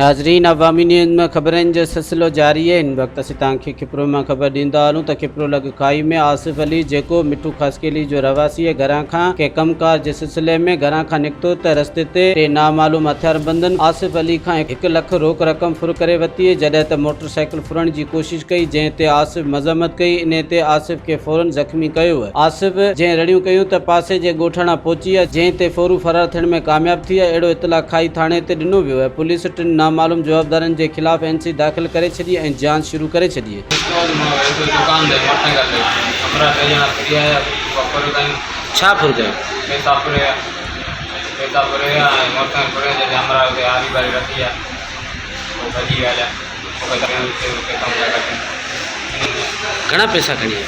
नाज़रीन, अवामी न्यूज़ में ख़बरनि जो सिलसिलो जारी है। इन वक्त असीं तव्हांखे खिपरो में ख़बर ॾींदा हलूं त खिपरो लॻ खाई में आसिफ अली जेको मिठू खसकेली जो रवासी है, घरां खां के कमकार जे सिलसिले में घरां खां निकितो त रस्ते ते टे नामालूम हथियारबंदनि आसिफ अली खां 1 लख रोक रक़म फुर करे वरिती है, जॾहिं त मोटरसाइकिल फुरण जी कोशिश कई, जंहिं ते आसिफ मज़म्मत कई। इन ते आसिफ के फौरन ज़ख़्मी कयो। आसिफ जंहिं रड़ियूं कयूं त पासे जे ॻोठाणा पहुची आहे, जंहिं ते फौरू फरार थियण में कामयाब थी आहे। अहिड़ो इतला खाई थाणे ते ॾिनो वियो आहे। पुलिस टिनि नामालूम जवाबदारनि के खिलाफ एनसी दाख़िल करे छॾी ऐं जांच शुरू करे छॾी है। छा फुर कयो? घणा पैसा खणी आया?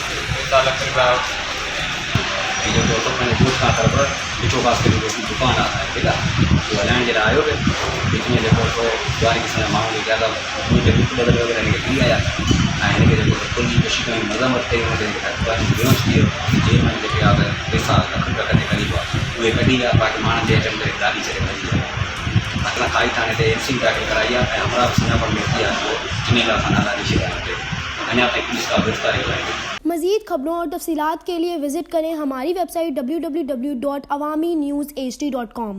दुकान ठीक है तो हलाइण जे लाइ आयो हुयो। बीच में जेको द्वारे किसान माण्हू ज़्यादा मुंहिंजे बुक बदल वग़ैरह हिनखे थी आया ऐं हिनखे जेको पुल जी कोशिशि कयूं, मज़म्मत कई, हुनखे बेहोश थी वियो। जेल में जेके आहे पैसा लख रुपया जे क़रीब आहे उहे कढी विया, बाक़ी माण्हुनि जे अचण करे गाॾी छॾे भॼी विया। असां खाई थाणे ते एनसी दाख़िल कराई आहे ऐं अमरावती सुञापण में थी आहे, इन लाइ असां नाला ॾेई छॾिया हुते। अञा ताईं पुलिस का गिरफ़्तारी कराई। मज़ीद खबरों और तफसीलात के लिए विजिट करें हमारी वेबसाइट www.awamiNewsHD.com।